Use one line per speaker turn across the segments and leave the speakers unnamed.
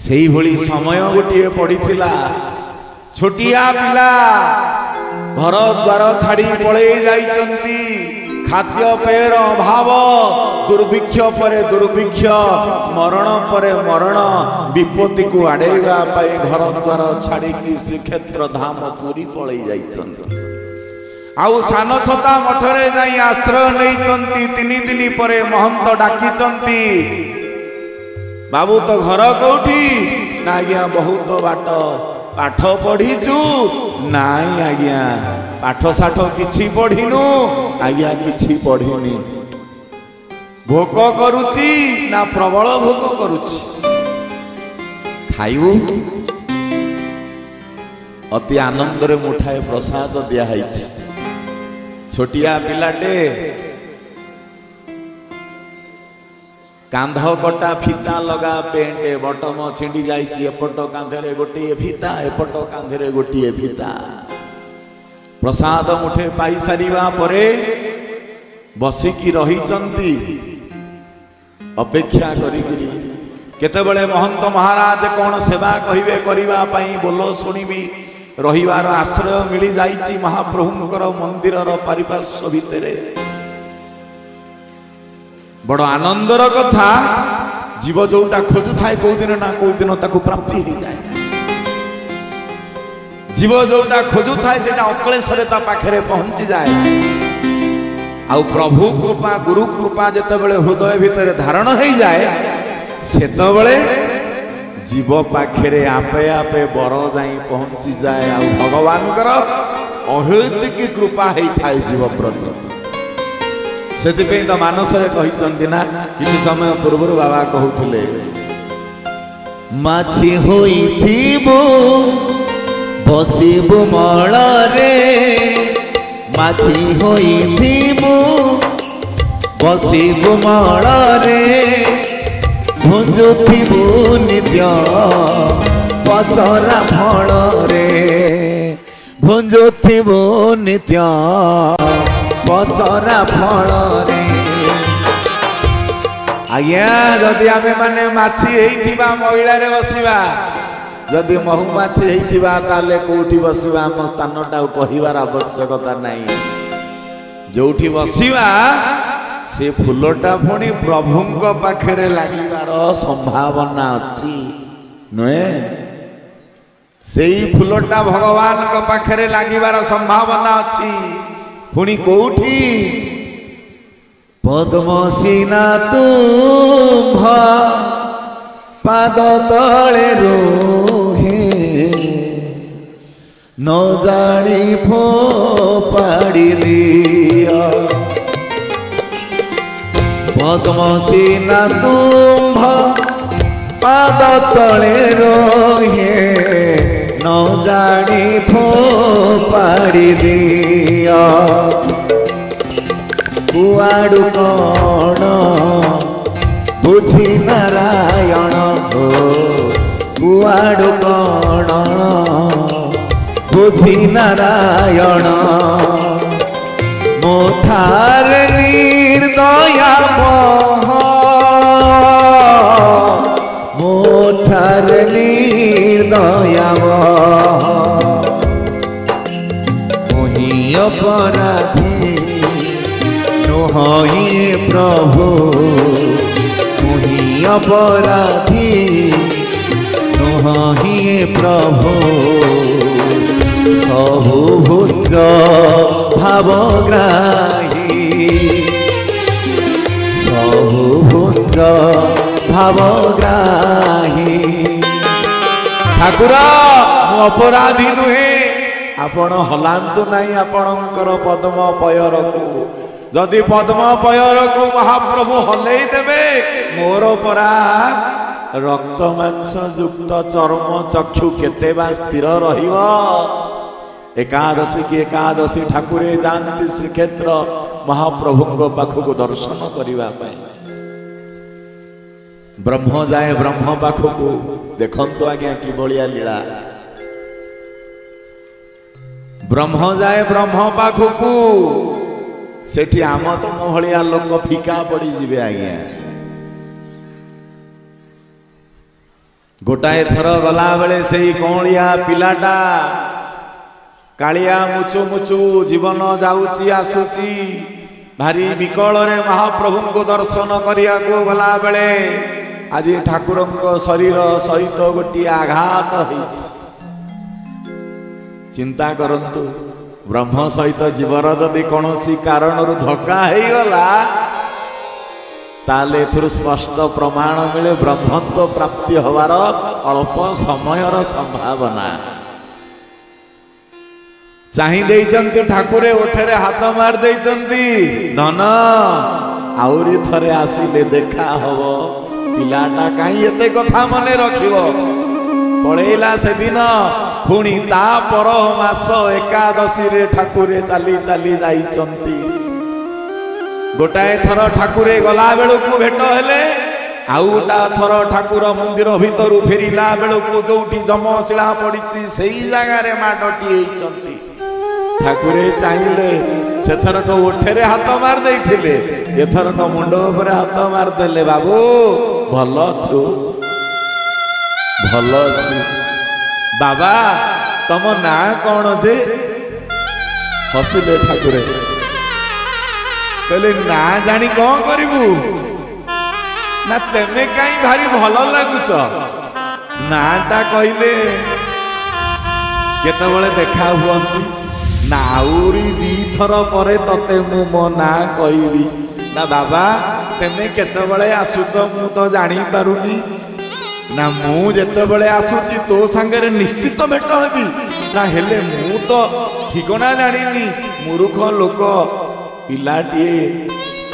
सेही भली समय गोटे पड़ीथिला छोटिया पिला घर द्वार छाड़ी पड़े जाइचंती खाद्य पेयर अभाव दुर्भिक्ष परे दुर्भिक्ष मरण परे मरण विपत्ति को आड़ेगा पाई घर द्वार छाड़ी श्रीक्षेत्र धाम पुरी पड़े जाइचंती आउ सान छता मठरे जाई आश्रय नहीं 3 दिन परे महंत डाकिचंती बाबू तो घर कौठी ना आज्ञा बहुत बाट पाठ पढ़ीचु नाई आज्ञा पाठ साठ किछि पढ़ीनु आज्ञा किछि पढ़ीनी भोक करुची ना प्रबल भोक करुची खाइबु अति आनंद रे मुठाए प्रसाद दिया हाइछि छोटिया पिलाटे कांध कटा फीता लगा पेंट बटम छिंडी जाइछि एपट कांधरे गोटे फीता एपट कांधरे गोटे फीता प्रसाद मुठे पाई सारिबा परे बसिकी रहिचंती अपेक्षा करिगिरी केतेबेले महंत महाराज कौन सेवा कहिबे करिबा पई बोलो सुनिबी रहिबार आश्रय मिली जाइछि महाप्रभुंकर मंदिरर पारिपार्श्व भितरे बड़ आनंदर कथा जीव जोटा खोजु थाए को दिन ना को दिन ताकू प्राप्ति हो जाए जीव जोटा खोजु थाए सेटा अक्लेशरे ता पाखरे पहुंची जाए आउ प्रभु कृपा गुरु कृपा जेतेबेले हृदय भितर धारण हो जाए सेतेबेले जीव पाखरे आपे आपे बर जाई पहुंची जाए आउ भगवानकर अहेतुक कृपा हेई थाए जीव प्रति सेतिपे तो मानसरे कहिचंती ना किछि समय पूर्व बाबा कहउथिले माछी होइथिबो बसिबो मळरे माछी होइथिबो बसिबो मळरे भुंजुथिबो नित्य पचरा फळरे भुंजुथिबो नित्य पचरा फल रे आज्ञा जदि आमे माने माछी हेइथिबा महिला रे बसिबा जदि महुमाछी हेइथिबा ताले कोठी बसिबा हम स्थानटा कहिबार आवश्यकता नाही जोठी बसिबा से फूलटा पुणी प्रभुंक पाखरे लागिबार संभावना अछि नए सेही फूलटा भगवान को पाखरे लागिबार संभावना अछि पुणी कोठी पद्मसीना तुम्भ पाद तले रोहे न जानी फोपाड़ी दिया पद्मसीना तुम्भ पाद तले रोहे न जानी फोपाड़ी दिया कुआडू कौन बुझी नारायण हो कुआडू कौन बुझी नारायण मोथार निर्दया मोठार निर्दया मोहि अपराधी नुहि प्रभु मोहि अपराधी नुहि प्रभु सबु भुज भावग्राही सबु भुज भावग्राही ठाकुर मु अपराधी नुहे आपण हलांतु नहीं आपणकर पद्म पयर को जदि पद्म पयर को महाप्रभु हलई देवे मोर परा रक्त मांस युक्त चर्म चक्षु केते बा स्थिर रहिबो एकादशी की एकादशी ठाकुरे जानती श्रीक्षेत्र महाप्रभु पाखक दर्शन करने ब्रह्म जाए ब्रह्म पाखक देखंतु आज्ञा कि बलिया लीला ब्रह्म जाए ब्रह्म पाखक सेठी आम तुम भलिया लोक फिका पड़ी जिबे आज्ञा गोटाए थर गला बेले से कौलिया पिलाटा कालिया मुचु मुचु जीवन जाऊची आसुची भारी विकल रे महाप्रभु को दर्शन करिया को गला बेले आज ठाकुर शरीर सहित गोटे आघात होइछि। चिंता करंतु ब्रह्म सहित जीवर जदि कौनसी कारण धक्का हो गला ताले एथुरु स्पष्ट प्रमाण मिले ब्रह्मत्व प्राप्ति होवार अल्प समयर संभावना। चाहि देइचंती ठाकुरे ओठरे हाथ मार देइचंती धन आउरी थरे आसिले देखा हबो पिलाटा काई एते कथा मने रखिबो। पळेला से दिन पुणी ता पर मास एकादशी रे ठाकुरे चली चली जाइचंती। गोटाए थर ठाकुरे गला बेलू भेट हेले आउ गोटा थर ठाकुर मंदिर भितर फेरिला बेलू जोटी जमशिला पड़ी से जगार माडटी होइचंती। ठाकुरे चाहिए से थरक ओठे हाथ मार देइथिले एथरक मुंड उपर हाथ मार देले बाबू भल छु भल छु बाबा तम ना कौन जे हसिले ठाकुरे कहले ना जानी कौन करिबू ना तेमे कहीं भारी भल लगुच नाटा कहले केतबेले देखा हुअंती नाउरी दी थर पर तते मु मो ना कहबी ना बाबा तेमे केतबेले आसुच मु तो जानी पारुनी ना मु जेतबेले आसुची तो संगे निश्चित भेट हेबी ना हेले मु तो ठिकना जानिनी मूर्ख लोक पिलाटी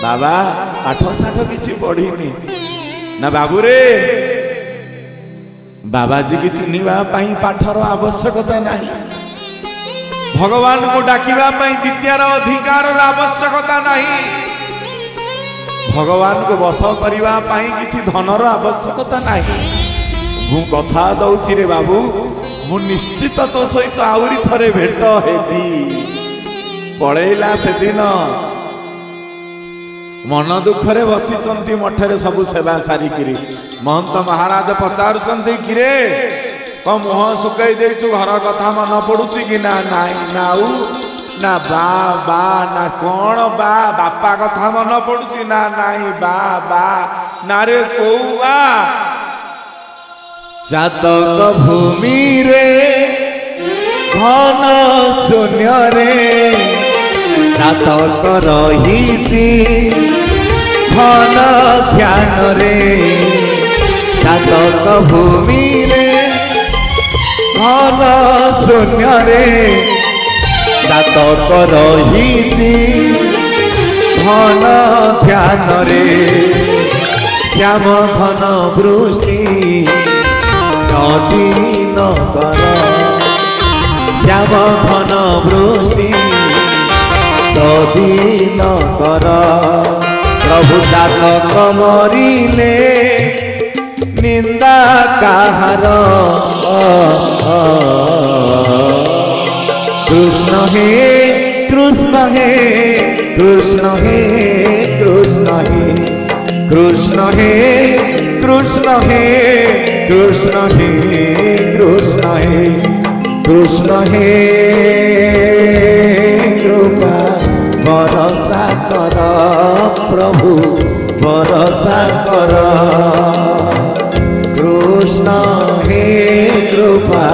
बाबा पाठ साठ किछि पढ़ीनी ना बाबू रे बाबाजी की चिन्हिबा पई पाठर आवश्यकता नहीं भगवान को डाकिबा पई विद्यार अधिकार आवश्यकता नहीं भगवान को बस करिबा पई किछि धनर आवश्यकता नहीं मु कथा दउछि रे बाबू मु निश्चित तो सहित आउरी थरे भेट हेबी। पळेला से दिन मन दुखरे बसिचंती मठरे सबु सेवा सारिकिरी महंत महाराज पचारुचंती किरे क मुह सुकई देचु घर कथा मन पड़ुची कि ना नाई नाऊ ना बा बा ना कौन बा बापा कथा मन पड़ुची ना नाई बा बा ना रे कौआ जातक भूमि रे घन शून्य रे जातक रहीति घन ध्यान रे जातक भूमि रे घन शून्य रे जातक रहीति घन ध्यान रे श्याम घन वृष्टि नदी न कर श्याम घन वृष्टि दीन कर प्रभु जातक मरिले निंदा काहार कृष्ण हे कृष्ण हे कृष्ण हे कृष्ण हे कृष्ण हे कृष्ण हे कृष्ण हे कृष्ण हे कृष्ण हे कृपा भरोसा कर प्रभु भरोसा कर कृष्ण हे कृपा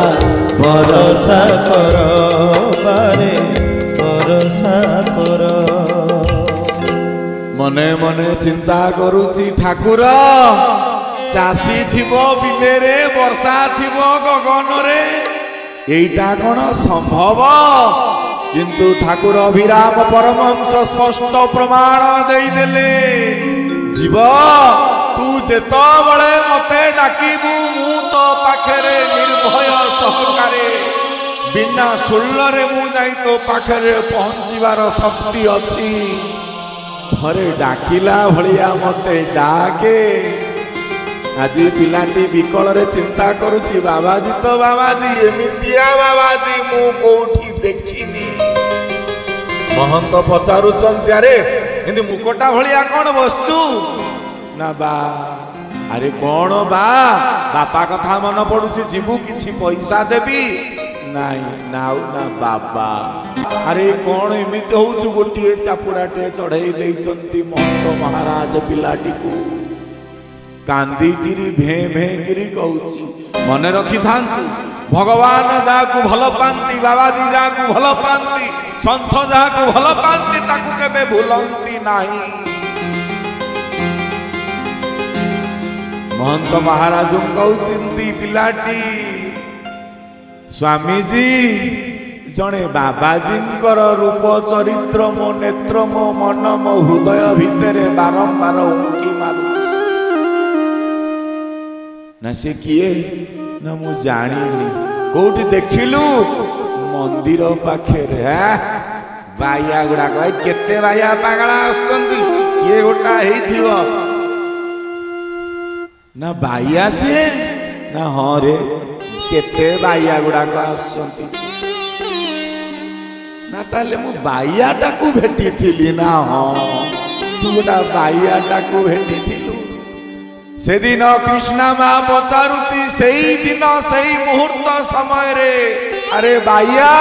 भरोसा कर बारे भरोसा कर। मने मने चिंता करुची ठाकुर चाषी थिबो बिले रे वर्षा थिबो गगन रे एइटा कोन संभव किंतु ठाकुर अभिराम परमहंस स्पष्ट प्रमाण देदेले जीव तू जेतबळे मते डाकिबू मु तो पाखरे निर्भय सहकारे बिना शुल्लरे मु जाई तो पाखरे पहुंचीबार शक्ति अछि थरे डाकिला भलिया मते डाके। आज पिलाटी विकल रे चिंता करुची बाबाजी तो बाबाजी एमितिया बाबाजी मु कोठी देखिनी महंत पचारुचंती रे एंदी मुकटा भलिया कोन बसु ना बा अरे कौन बा बापा कथा मन पड़ुची जीवु किछि पैसा देबी नाई नाउ ना बाबा अरे कौन एमिति होउछु गोटिए चापुड़ाटे चढ़ाई देइचंती महंत महाराज पिलाटी को कांदी गिरी भे भे गिरी कहउची मन रखी थांतु भगवान जाकु भल पांती बाबाजी जाकु भल पांती संत जाकु भल पांती ताकु केबे भूलंती नाही। महंत महाराज कहउचिंती पिलाटी स्वामी जी जने बाबाजींकर रूप चरित्र मो नेत्र मो मन मो हृदय भितरे बारंबार उंकी मारुछि ना से किए ना मु जानिनी कोठी देखिलु मंदिर पाखे बाया गुड़ा कह केते बाया पागला आसंती किए गोटा हेइथिबो ना बाया से ना हाँ रे केते बाया गुड़ा आसंती ना ताले मु बाया टाकू भेटी थिली ना हाँ तू गोटा बाया टाकू भेटी थिलु से दिन कृष्णा माँ पचारुची सेई दिन सेई मुहूर्त समय रे अरे बाया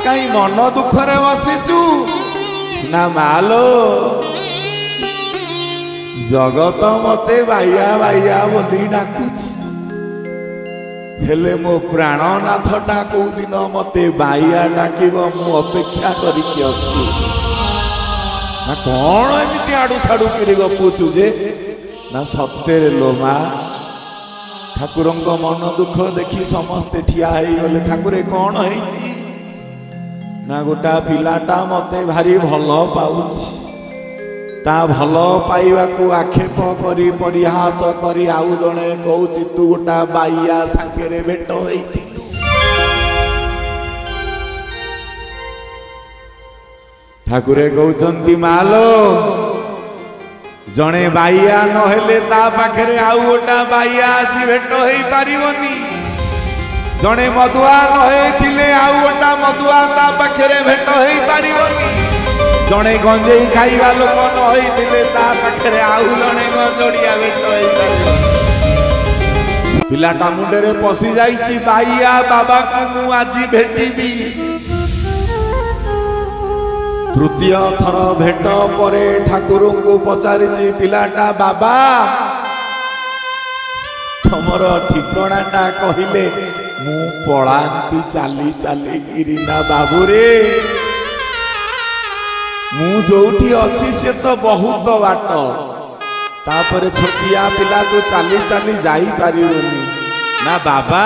कहीं मन दुख रे बसीचु ना मालो जगत मते बाया बाया बोली डाकुची हेले मो प्राणनाथ टा को दिन मते बाया डाकिबो मु अपेक्षा करिके अछि ना कोन एमिति आडू साडू किरि गपुचु जे ना सत्य लो माँ ठाकुरंक मन दुख देखी समस्ते ठिया है गले ठाकुरे कौन है ना गोटा पिलाटा मते भारी भल पाउछि ता भल पाइबा को आक्षेप करी परिहास करी आउ जणे कहूछि तू गोटा बाइया सांगरे भेट होइथिलु ठाकुरे कहउचंती मालो जने बाइया नहेले ता पाखरे आउ गोटा बाइया आसी भेट होई पारिबोनी जने मधुआ नहे थिले आउ गोटा मधुआ ता पाखरे भेट होई पारिबोनी जने गंजेई खाइबा लोक नहे थिले ता पाखरे आउ जने गंजोड़िया भेट होई पारिबोनी पिलाटा मुंडरे पसी जाईची बाइया बाबा को मु आजी भेटिबी तृतीय थर भेट परे ठाकुर को पचारिची पिलाटा बाबा तमर ठिकणाटा कहिले मु पळांती चाली चाली गिरिना बाबू रे मु जोठी अछि से तो बहुत बाट तापरे छोटिया पिला तो चाली चाली जाई पारिबोनी ना बाबा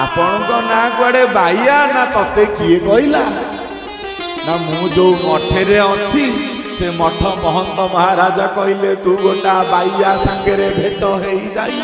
आपण को ना कुआडे बाइया ना तते किए कहिला ना मु जो मठे अच्छी से मठ महंत महाराजा कहले तू गोटा बाइया सांगे भेट हो जाई